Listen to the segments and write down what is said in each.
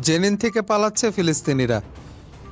জেনিন থেকে পালাচ্ছে ফিলিস্তিনিরা।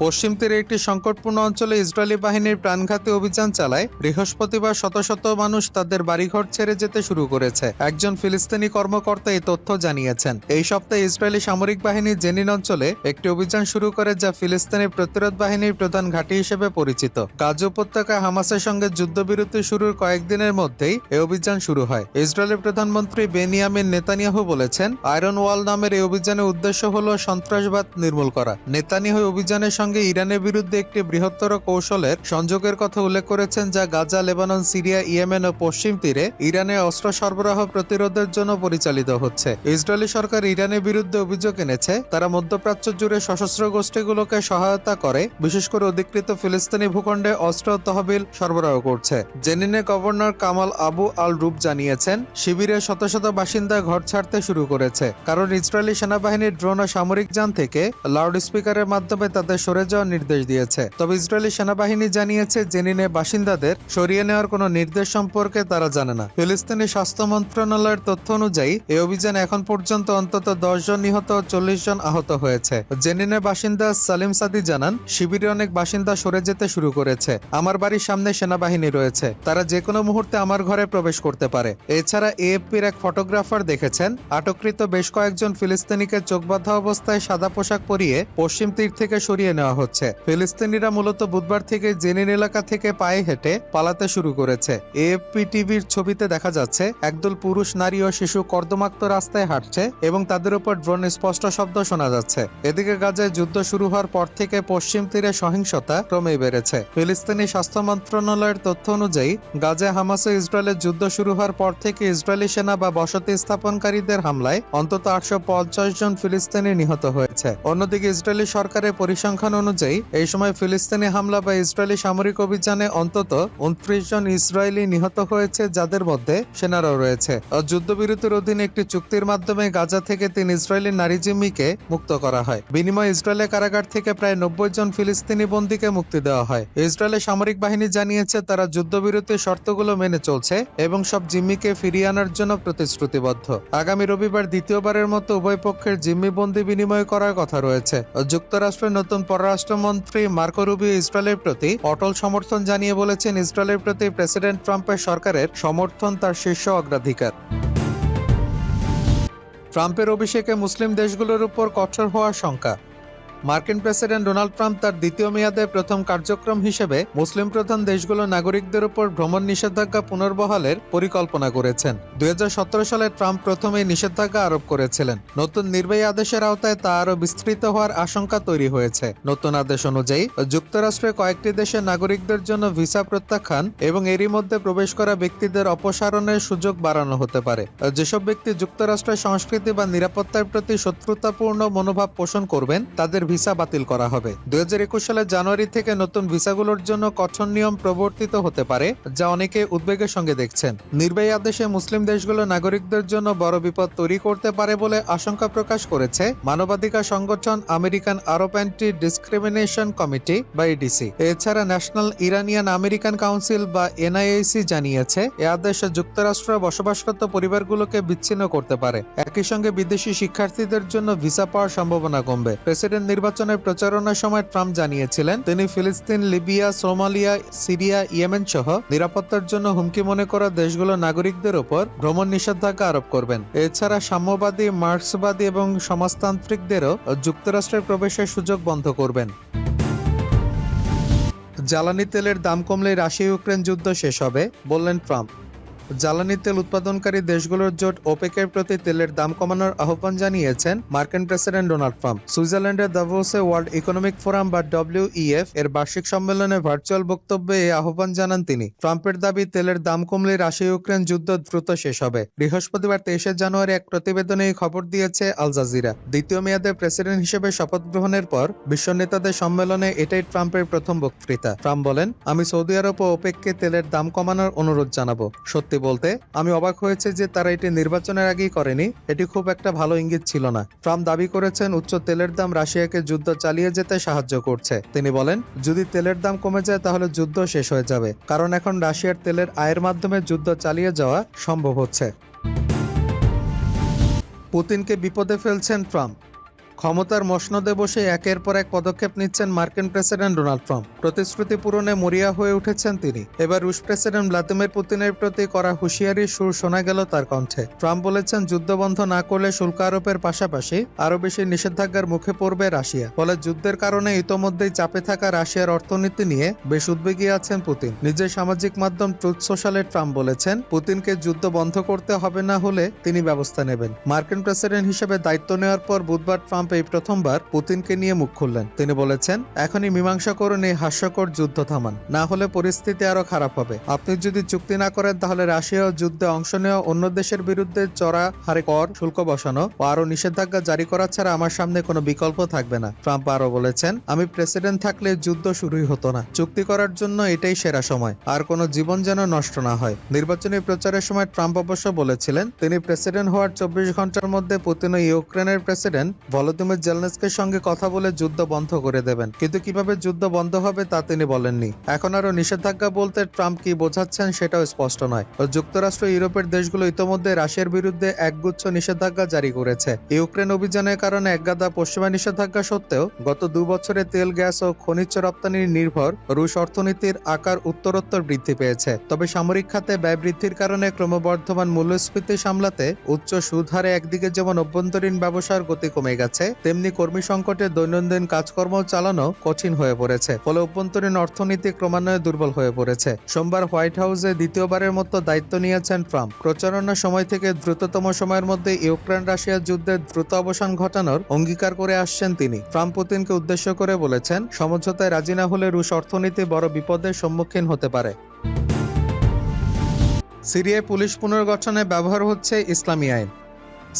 পশ্চিম তীরে একটি সংকটপূর্ণ অঞ্চলে ইসরায়েলি বাহিনীর প্রাণঘাতী অভিযান চালায় বৃহস্পতিবার শত শত মানুষ তাদের বাড়িঘর ছেড়ে যেতে শুরু করেছে। একজন ফিলিস্তিনি কর্মকর্তা এই তথ্য জানিয়েছেন। এই সপ্তাহে ইসরায়েলি সামরিক বাহিনী জেনিন অঞ্চলে একটি অভিযান শুরু করে, যা ফিলিস্তিনি প্রতিরোধ বাহিনীর প্রধান ঘাঁটি হিসেবে পরিচিত। গাজা উপত্যকায় হামাসের সঙ্গে যুদ্ধবিরতি শুরুর কয়েকদিনের মধ্যেই এই অভিযান শুরু হয়। ইসরায়েলের প্রধানমন্ত্রী বেনিয়ামিন নেতানিয়াহু বলেছেন, আয়রন ওয়াল নামের এই অভিযানের উদ্দেশ্য হল সন্ত্রাসবাদ নির্মূল করা। নেতানিয়াহু অভিযানের সঙ্গে ইরানের বিরুদ্ধে একটি বৃহত্তর কৌশলের সংযোগের কথা উল্লেখ করেছেন, যা গাজা, লেবানন, সিরিয়া, ইয়েমেন ও পশ্চিম তীরে ইরানের অস্ত্র সরবরাহ প্রতিরোধের জন্য পরিচালিত হচ্ছে। ইসরায়েলি সরকার ইরানের বিরুদ্ধে অভিযোগ এনেছে তারা মধ্যপ্রাচ্য জুড়ে সশস্ত্র গোষ্ঠীগুলোকে সহায়তা করে, বিশেষ করে অধিকৃত ফিলিস্তিনি ভূখণ্ডে অস্ত্র তহবিল সরবরাহ করছে। জেনিনের গভর্নর কামাল আবু আল রুব জানিয়েছেন, শিবিরের শত শত বাসিন্দা ঘর ছাড়তে শুরু করেছে, কারণ ইসরায়েলি সেনাবাহিনীর ড্রোন ও সামরিক যান থেকে লাউড স্পিকারের মাধ্যমে তাদের সরে যাওয়ার নির্দেশ দিয়েছে। তবে ইসরায়েলি সেনাবাহিনী জানিয়েছে, জেনিনে বাসিন্দাদের সরিয়ে নেওয়ার কোনো নির্দেশ সম্পর্কে তারা জানে না। ফিলিস্তিনি স্বাস্থ্য মন্ত্রণালয়ের তথ্য অনুযায়ী এই অভিযানে এখন পর্যন্ত অন্তত 10 জন নিহত ও 40 জন আহত হয়েছে। জেনিনের বাসিন্দা সালিম সাদি জানান, শিবিরে অনেক বাসিন্দা সরে যেতে শুরু করেছে। আমার বাড়ির সামনে সেনাবাহিনী রয়েছে, তারা যে কোনো মুহূর্তে আমার ঘরে প্রবেশ করতে পারে। এছাড়া এএফপির এক ফটোগ্রাফার দেখেছেন, আটককৃত বেশ কয়েকজন ফিলিস্তিনিকে চোখ বাঁধা অবস্থায় সাদা পোশাক পরিয়ে পশ্চিম তীর থেকে সরিয়ে নেওয়া হচ্ছে। ফিলিস্তিনিরা মূলত বুধবার থেকে জেনিন এলাকা থেকে পায়ে হেঁটে পালাতে শুরু করেছে। এএফপি টিভির ছবিতে দেখা যাচ্ছে একদল পুরুষ, নারী ও শিশু কর্দমাক্ত রাস্তায় হাঁটছে এবং তাদের উপর ড্রোন স্পষ্ট শব্দ শোনা যাচ্ছে। এদিকে গাজায় যুদ্ধ শুরু হওয়ার পর থেকে পশ্চিম তীরে সহিংসতা ক্রমেই বেড়েছে। ফিলিস্তিনি স্বাস্থ্য মন্ত্রণালয়ের তথ্য অনুযায়ী গাজায় হামাস ও ইসরায়েলের যুদ্ধ শুরু হওয়ার পর থেকে ইসরায়েলি সেনা বা বসতি স্থাপনকারীদের হামলায় অন্তত 850 জন ফিলিস্তিনি নিহত হয়েছে। অন্যদিকে ইসরায়েলি সরকারের পরিসংখ্যান অনুযায়ী এই সময় ফিলিস্তিনি হামলা বা ইসরায়েলি সামরিক অভিযানে অন্তত 29 জন ইসরায়েলি নিহত হয়েছে, যাদের মধ্যে সেনারাও রয়েছে। যুদ্ধবিরতির অধীনে একটি চুক্তির মাধ্যমে গাজা থেকে 3 ইসরায়েলি নারী জিম্মিকে মুক্ত করা হয়। বিনিময়ে ইসরায়েলের কারাগার থেকে প্রায় 90 জন ফিলিস্তিনি বন্দীকে মুক্তি দেওয়া হয়। ইসরায়েলের সামরিক বাহিনী জানিয়েছে তারা যুদ্ধবিরতির শর্তগুলো মেনে চলছে এবং সব জিম্মিকে ফিরিয়ে আনার জন্য প্রতিশ্রুতিবদ্ধ। আগামী রবিবার দ্বিতীয়বারের মতো উভয় পক্ষের জিম্মি বন্দী বিনিময় করার কথা রয়েছে। যুক্তরাষ্ট্রের নতুন পররাষ্ট্রমন্ত্রী মার্কো রুবিও ইসরায়েলের প্রতি অটল সমর্থন জানিয়ে বলেছেন, ইসরায়েলের প্রতি প্রেসিডেন্ট ট্রাম্পের সরকারের সমর্থন তার শীর্ষ অগ্রাধিকার। ট্রাম্পের অভিষেকে মুসলিম দেশগুলোর উপর কঠোর হওয়ার শঙ্কা। মার্কিন প্রেসিডেন্ট ডোনাল্ড ট্রাম্প তার দ্বিতীয় মেয়াদে প্রথম কার্যক্রম হিসেবে মুসলিম প্রধান দেশগুলোর নাগরিকদের উপর ভ্রমণ নিষেধাজ্ঞা পুনর্বহালের পরিকল্পনা করেছেন। 2017 সালে ট্রাম্প প্রথম এই নিষেধাজ্ঞা আরোপ করেছিলেন। নতুন নির্বাহী আদেশের আওতায় তা আরও বিস্তৃত হওয়ার আশঙ্কা তৈরি হয়েছে। নতুন আদেশ অনুযায়ী যুক্তরাষ্ট্রের কয়েকটি দেশের নাগরিকদের জন্য ভিসা প্রত্যাখ্যান এবং এরই মধ্যে প্রবেশ করা ব্যক্তিদের অপসারণের সুযোগ বাড়ানো হতে পারে। যেসব ব্যক্তি যুক্তরাষ্ট্রের সংস্কৃতি বা নিরাপত্তার প্রতি শত্রুতাপূর্ণ মনোভাব পোষণ করবেন, তাদের ভিসা বাতিল করা হবে। 2021 সালের জানুয়ারি থেকে নতুন ভিসাগুলোর জন্য কঠোর নিয়ম প্রবর্তিত হতে পারে, যা অনেকে উদ্বেগের সঙ্গে দেখছেন। নির্বাহী আদেশে মুসলিম দেশগুলোর নাগরিকদের জন্য বড় বিপদ তৈরি করতে পারে বলে আশঙ্কা প্রকাশ করেছে মানবাধিকার সংগঠন আমেরিকান আরব অ্যান্টি ডিসক্রিমিনেশন কমিটি বা এডিসি। এছাড়া ন্যাশনাল ইরানিয়ান আমেরিকান কাউন্সিল বা এনআইএসি জানিয়েছে, এ আদেশ যুক্তরাষ্ট্রে বসবাসরত পরিবারগুলোকে বিচ্ছিন্ন করতে পারে। একই সঙ্গে বিদেশি শিক্ষার্থীদের জন্য ভিসা পাওয়ার সম্ভাবনা কমবে। প্রেসিডেন্ট নির্বাচনের প্রচারণার সময় ট্রাম্প জানিয়েছিলেন, তিনি ফিলিস্তিন, লিবিয়া, সোমালিয়া, সিরিয়া, ইয়েমেন সহ নিরাপত্তার জন্য হুমকি মনে করা দেশগুলোর নাগরিকদের উপর ভ্রমণ নিষেধাজ্ঞা আরোপ করবেন। এছাড়া সাম্যবাদী, মার্ক্সবাদী এবং সমাজতান্ত্রিকদেরও যুক্তরাষ্ট্রের প্রবেশের সুযোগ বন্ধ করবেন। জ্বালানি তেলের দাম কমলে রাশিয়া ইউক্রেন যুদ্ধ শেষ হবে, বললেন ট্রাম্প। জ্বালানি তেল উৎপাদনকারী দেশগুলোর জোট ওপেকের প্রতি তেলের দাম কমানোর আহ্বান জানিয়েছেন মার্কিন প্রেসিডেন্ট ডোনাল্ড ট্রাম্প। সুইজারল্যান্ডের দাভোসে ওয়ার্ল্ড ইকোনমিক ফোরাম বা WEF এর বার্ষিক সম্মেলনে ভার্চুয়াল বক্তব্যে এই আহ্বান জানান তিনি। ট্রাম্পের দাবি, তেলের দাম কমলে রাশিয়া ইউক্রেন যুদ্ধ দ্রুত শেষ হবে। বৃহস্পতিবার 23 জানুয়ারি এক প্রতিবেদনে এই খবর দিয়েছে আল জাজিরা। দ্বিতীয় মেয়াদে প্রেসিডেন্ট হিসেবে শপথ গ্রহণের পর বিশ্ব নেতাদের সম্মেলনে এটাই ট্রাম্পের প্রথম বক্তৃতা। ট্রাম্প বলেন, আমি সৌদি আরব ও ওপেককে তেলের দাম কমানোর অনুরোধ জানাবো। সত্যি বলতে আমি অবাক হয়েছে যে তারা এটি নির্বাচনের আগেই করেনি। এটি খুব একটা ভালো ইঙ্গিত ছিল না। ট্রাম্প দাবি করেছেন, উচ্চ তেলের দাম রাশিয়াকে যুদ্ধ চালিয়ে যেতে সাহায্য করছে। তিনি বলেন, যদি তেলের দাম কমে যায় তাহলে যুদ্ধ শেষ হয়ে যাবে, কারণ এখন রাশিয়ার তেলের আয়ের মাধ্যমে যুদ্ধ চালিয়ে যাওয়া সম্ভব হচ্ছে। পুতিনকে বিপদে ফেলছেন ট্রাম্প। ক্ষমতার মসনদে বসে একের পর এক পদক্ষেপ নিচ্ছেন মার্কিন প্রেসিডেন্ট ডোনাল্ড ট্রাম্প। প্রতিশ্রুতি পূরণে মরিয়া হয়ে উঠেছেন তিনি। এবার রুশ প্রেসিডেন্ট ভ্লাদিমির পুতিনের প্রতি করা হুঁশিয়ারির সুর শোনা গেল তার কণ্ঠে। ট্রাম্প বলেছেন, যুদ্ধ বন্ধ না করলে শুল্ক আরোপের পাশাপাশি আরও বেশি নিষেধাজ্ঞার মুখে পড়বে রাশিয়া। ফলে যুদ্ধের কারণে ইতোমধ্যেই চাপে থাকা রাশিয়ার অর্থনীতি নিয়ে বেশ উদ্বেগী আছেন পুতিন। নিজের সামাজিক মাধ্যম ট্রুথ সোশ্যালে ট্রাম্প বলেছেন, পুতিনকে যুদ্ধ বন্ধ করতে হবে, না হলে তিনি ব্যবস্থা নেবেন। মার্কিন প্রেসিডেন্ট হিসেবে দায়িত্ব নেওয়ার পর বুধবার ট্রাম্প এই প্রথমবার পুতিনকে নিয়ে মুখ খুললেন। তিনি বলেছেন, এখনই মীমাংসা করুন এই হাস্যকর যুদ্ধ থামান, না হলে পরিস্থিতি আরো খারাপ হবে। আপনি যদি চুক্তি না করেন তাহলে রাশিয়া ও যুদ্ধে অংশ নেওয়া অন্য দেশের বিরুদ্ধে চড়া হারে কর শুল্ক বসানো ও আরো নিষেধাজ্ঞা জারি করা ছাড়া আমার সামনে কোনো বিকল্প থাকবে না। ট্রাম্প আরো বলেছেন, আমি প্রেসিডেন্ট থাকলে যুদ্ধ শুরুই হতো না। চুক্তি করার জন্য এটাই সেরা সময়, আর কোনো জীবন যেন নষ্ট না হয়। নির্বাচনী প্রচারের সময় ট্রাম্প অবশ্য বলেছিলেন, তিনি প্রেসিডেন্ট হওয়ার 24 ঘন্টার মধ্যে পুতিন ও ইউক্রেনের প্রেসিডেন্ট ভলোদিমির জেলেনস্কির সঙ্গে কথা বলে যুদ্ধ বন্ধ করে দেবেন। কিন্তু কিভাবে যুদ্ধ বন্ধ হবে তা তিনি বলেননি। এখন আরো নিষেধাজ্ঞা বলতে ট্রাম্প কি বোঝাচ্ছেন সেটাও স্পষ্ট নয়। যুক্তরাষ্ট্র ইউরোপের দেশগুলো ইতোমধ্যে রাশিয়ার বিরুদ্ধে একগুচ্ছ নিষেধাজ্ঞা জারি করেছে। ইউক্রেন অভিযানের কারণে একগাদা পশ্চিমা নিষেধাজ্ঞা সত্ত্বেও গত 2 বছরে তেল, গ্যাস ও খনিজ রপ্তানি নির্ভর রুশ অর্থনীতির আকার উত্তরোত্তর বৃদ্ধি পেয়েছে। তবে সামরিক খাতে ব্যয় বৃদ্ধির কারণে ক্রমবর্ধমান মূল্যস্ফীতি সামলাতে উচ্চ সুদ হারে একদিকে যেমন অভ্যন্তরীণ ব্যবসার গতি কমে গেছে, তেমনি কর্মী সংকটে দৈনন্দিন কাজকর্ম চালানো কঠিন হয়ে পড়েছে। ফলে অভ্যন্তরীণ অর্থনীতি ক্রমান্বয়ে দুর্বল হয়ে পড়েছে। সোমবার হোয়াইট হাউসে দ্বিতীয়বারের মতো দায়িত্ব নিয়েছেন ট্রাম্প। প্রচারণার সময় থেকে দ্রুততম সময়ের মধ্যে ইউক্রেন রাশিয়া যুদ্ধের দ্রুত অবসান ঘটানোর অঙ্গীকার করে আসছেন তিনি। ট্রাম্প পুতিনকে উদ্দেশ্য করে বলেছেন, সমঝোতায় রাজি না হলে রুশ অর্থনীতি বড় বিপদের সম্মুখীন হতে পারে। সিরিয়ায় পুলিশ পুনর্গঠনে ব্যবহার হচ্ছে ইসলামী আইন।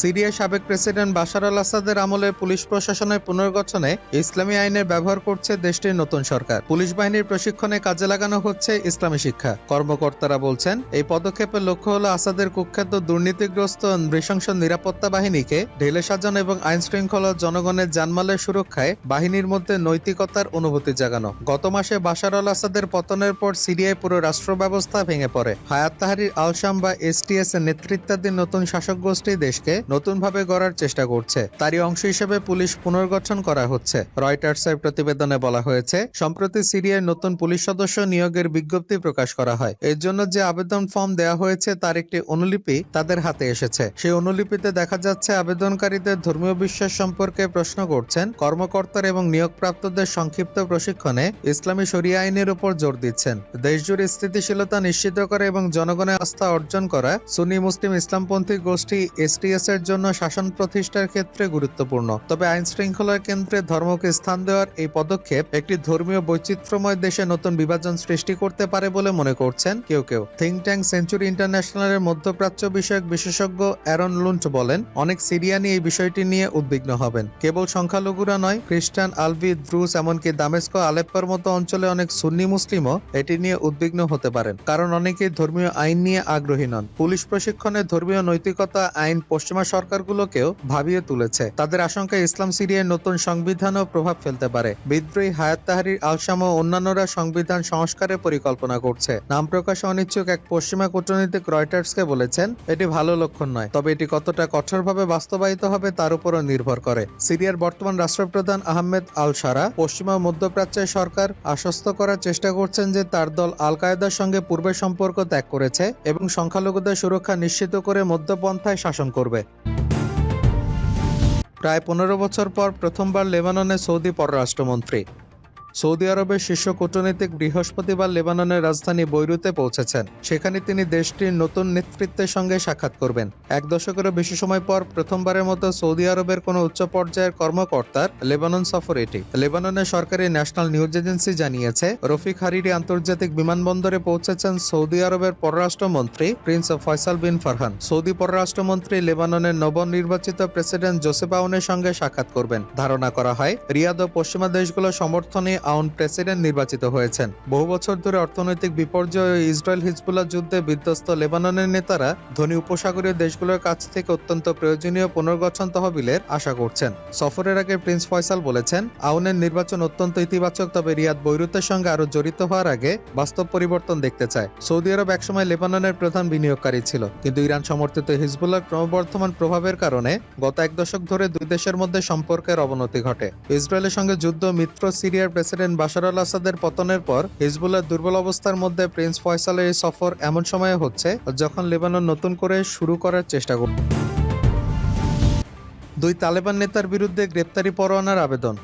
সিরিয়ার সাবেক প্রেসিডেন্ট বাশার আল আসাদের আমলে পুলিশ প্রশাসনের পুনর্গঠনে ইসলামী আইনের ব্যবহার করছে দেশটির নতুন সরকার। পুলিশ বাহিনীর প্রশিক্ষণে কাজে লাগানো হচ্ছে ইসলামী শিক্ষা। কর্মকর্তারা বলছেন, এই পদক্ষেপের লক্ষ্য হলো আসাদের কুখ্যাত দুর্নীতিগ্রস্ত নৃশংস নিরাপত্তা বাহিনীকে ঢেলে সাজানো এবং আইন শৃঙ্খলা জনগণের জানমালের সুরক্ষায় বাহিনীর মধ্যে নৈতিকতার অনুভূতি জাগানো। গত মাসে বাশার আল আসাদের পতনের পর সিরিয়ায় পুরো রাষ্ট্র ব্যবস্থা ভেঙে পড়ে। হায়াত তাহরির আল-শাম বা এসটিএস এর নেতৃত্বাধীন নতুন শাসক গোষ্ঠী দেশকে নতুনভাবে গড়ার চেষ্টা করছে। তারই অংশ হিসেবে পুলিশ পুনর্গঠন করা হচ্ছে। রয়টার্সের প্রতিবেদনে বলা হয়েছে, সম্প্রতি সিরিয়ার নতুন পুলিশ সদস্য নিয়োগের বিজ্ঞপ্তি প্রকাশ করা হয়। এর জন্য যে আবেদন ফর্ম দেওয়া হয়েছে তার একটি অনুলিপি তাদের হাতে এসেছে। সেই অনুলিপিতে দেখা যাচ্ছে, আবেদনকারীদের ধর্মীয় বিশ্বাস সম্পর্কে প্রশ্ন করছেন, কর্মকর্তার এবং নিয়োগপ্রাপ্তদের সংক্ষিপ্ত প্রশিক্ষণে ইসলামী শরিয়া আইনের উপর জোর দিচ্ছেন। দেশজুড়ে স্থিতিশীলতা নিশ্চিত করা এবং জনগণের আস্থা অর্জন করা সুন্নি মুসলিম ইসলামপন্থী গোষ্ঠী এসটিএস এর জন্য শাসন প্রতিষ্ঠার ক্ষেত্রে গুরুত্বপূর্ণ। তবে আইন শৃঙ্খলার কেন্দ্রে ধর্মকে স্থান দেওয়ার এই পদক্ষেপ একটি ধর্মীয় বৈচিত্র্যময় দেশে নতুন বিভাজন সৃষ্টি করতে পারে বলে মনে করছেন কেউ কেউ। থিঙ্ক ট্যাঙ্ক সেঞ্চুরি ইন্টারন্যাশনালের মধ্যপ্রাচ্য বিষয়ক বিশেষজ্ঞ অ্যারন লুন্ট বলেন, অনেক সিরিয়ানি এই বিষয়টি নিয়ে উদ্বিগ্ন হবেন। কেবল সংখ্যালঘুরা নয়, খ্রিস্টান, আলবি, দ্রুজ, এমনকি দামেস্ক, আলেপ্পোর মতো অঞ্চলে অনেক সুন্নি মুসলিমও এটি নিয়ে উদ্বিগ্ন হতে পারেন, কারণ অনেকেই ধর্মীয় আইন নিয়ে আগ্রহী নন। পুলিশ প্রশিক্ষণে ধর্মীয় নৈতিকতা আইন পশ্চিমা সরকারগুলোকেও ভাবিয়ে তুলেছে। তাদের আশঙ্কা, ইসলাম সিরিয়ার নতুন সংবিধানও প্রভাব ফেলতে পারে। বিদ্রোহী হায়াত তাহরির আল-শাম ও অন্যান্যরা সংবিধান সংস্কারের পরিকল্পনা করছে। নাম প্রকাশে অনিচ্ছুক এক পশ্চিমা কূটনীতিক রয়টার্সকে বলেছেন, এটি ভালো লক্ষণ নয়, তবে এটি কতটা কঠোরভাবে বাস্তবায়িত হবে তার উপরও নির্ভর করে। সিরিয়ার বর্তমান রাষ্ট্রপ্রধান আহমেদ আল-শারা পশ্চিমা মধ্যপ্রাচ্যের সরকার আশ্বস্ত করার চেষ্টা করছেন যে তার দল আল কায়েদার সঙ্গে পূর্বের সম্পর্ক ত্যাগ করেছে এবং সংখ্যালঘুদের সুরক্ষা নিশ্চিত করে মধ্যপন্থায় শাসন করবে। প্রায় 15 বছর পর প্রথমবার লেবাননে সৌদি পররাষ্ট্রমন্ত্রী। সৌদি আরবের শীর্ষ কূটনীতিক বৃহস্পতিবার লেবাননের রাজধানী বৈরুতে পৌঁছেছেন। সেখানে তিনি দেশটির নতুন নেতৃত্বের সঙ্গে সাক্ষাৎ করবেন। 1 দশকেরও বেশি সময় পর প্রথমবারের মতো সৌদি আরবের কোনো উচ্চ পর্যায়ের কর্মকর্তার লেবানন সফর এটি। লেবাননের সরকারি ন্যাশনাল নিউজ এজেন্সি জানিয়েছে, রফিক হারিরি আন্তর্জাতিক বিমানবন্দরে পৌঁছেছেন সৌদি আরবের পররাষ্ট্রমন্ত্রী প্রিন্স ফয়সাল বিন ফারহান। সৌদি পররাষ্ট্রমন্ত্রী লেবাননের নবনির্বাচিত প্রেসিডেন্ট জোসেফ আউনের সঙ্গে সাক্ষাৎ করবেন। ধারণা করা হয়, রিয়াদ ও পশ্চিমা দেশগুলোর সমর্থনে আউন প্রেসিডেন্ট নির্বাচিত হয়েছেন। বহু বছর ধরে অর্থনৈতিক বিপর্যয় ও ইসরায়েল হিজবুল্লাহ যুদ্ধে বিধ্বস্ত লেবাননের নেতারা ধনী উপসাগরীয় দেশগুলোর কাছ থেকে অত্যন্ত প্রয়োজনীয় পুনর্গঠন তহবিলের আশা করছেন। সফরের আগে প্রিন্স ফয়সাল বলেছেন, আউনের নির্বাচন অত্যন্ত ইতিবাচক, তবে রিয়াদ বৈরুতের সঙ্গে আরো জড়িত হওয়ার আগে বাস্তব পরিবর্তন দেখতে চায়। সৌদি আরব একসময় লেবাননের প্রধান বিনিয়োগকারী ছিল, কিন্তু ইরান সমর্থিত হিজবুল্লাহর ক্রমবর্ধমান প্রভাবের কারণে গত এক দশক ধরে দুই দেশের মধ্যে সম্পর্কের অবনতি ঘটে। ইসরায়েলের সঙ্গে যুদ্ধ মিত্র সিরিয়ার প্রেসিডেন্ট বাশার আল আসাদের পতনের পর হিজবুল্লাহর দুর্বল অবস্থার মধ্যে প্রিন্স ফয়সালের এই সফর এমন সময়ে হচ্ছে যখন লেবানন নতুন করে শুরু করার চেষ্টা করছে। দুই তালেবান নেতার বিরুদ্ধে গ্রেপ্তারি পরোয়ানার আবেদন।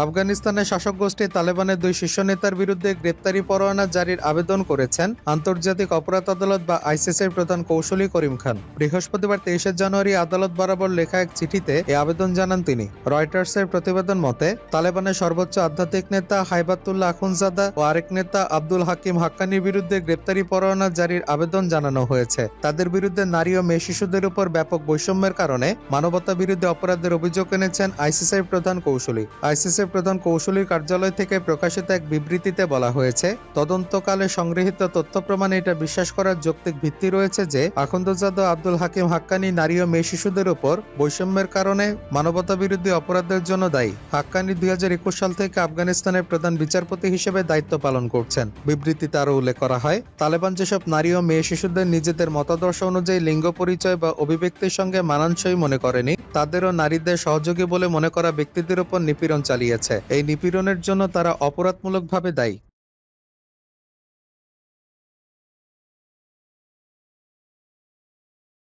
আফগানিস্তানের শাসক গোষ্ঠী তালেবানের দুই শীর্ষ নেতার বিরুদ্ধে গ্রেপ্তারি পরোয়ানা জারির আবেদন করেছেন আন্তর্জাতিক অপরাধ আদালত বা আইসিসির প্রধান কৌশলী করিম খান। বৃহস্পতিবার 23 জানুয়ারি আদালত বরাবর লেখা এক চিঠিতে এই আবেদন জানান তিনি। রয়টার্সের প্রতিবেদন মতে, তালেবানের সর্বোচ্চ আধ্যাত্মিক নেতা হাইবাতুল্লাহ আখুনজাদা ও আরেক নেতা আব্দুল হাকিম হাক্কানির বিরুদ্ধে গ্রেপ্তারি পরোয়ানা জারির আবেদন জানানো হয়েছে। তাদের বিরুদ্ধে নারী ও মেয়ে শিশুদের উপর ব্যাপক বৈষম্যের কারণে মানবতা বিরোধী অপরাধের অভিযোগ এনেছেন আইসিসির প্রধান কৌশলী। আইসিসির প্রধান কৌশলীর কার্যালয় থেকে প্রকাশিত এক বিবৃতিতে বলা হয়েছে, তদন্তকালে সংগৃহীত তথ্য প্রমাণে এটা বিশ্বাস করার যৌক্তিক ভিত্তি রয়েছে যে আখুনজাদা আব্দুল হাকিম হাক্কানি নারী ও মেয়ে শিশুদের উপর বৈষম্যের কারণে মানবতা বিরোধী অপরাধের জন্য দায়ী। হাক্কানি 2021 সাল থেকে আফগানিস্তানের প্রধান বিচারপতি হিসেবে দায়িত্ব পালন করছেন। বিবৃতিতে আরো উল্লেখ করা হয়, তালেবান যেসব নারী ও মেয়ে শিশুদের নিজেদের মতাদর্শ অনুযায়ী লিঙ্গ পরিচয় বা অভিব্যক্তির সঙ্গে মানানসই মনে করেনি, তাদেরও নারীদের সহযোগী বলে মনে করা ব্যক্তিদের উপর নিপীড়ন চালিয়েছে। এই নিপীড়নের জন্য তারা অপরাধমূলকভাবে দায়ী।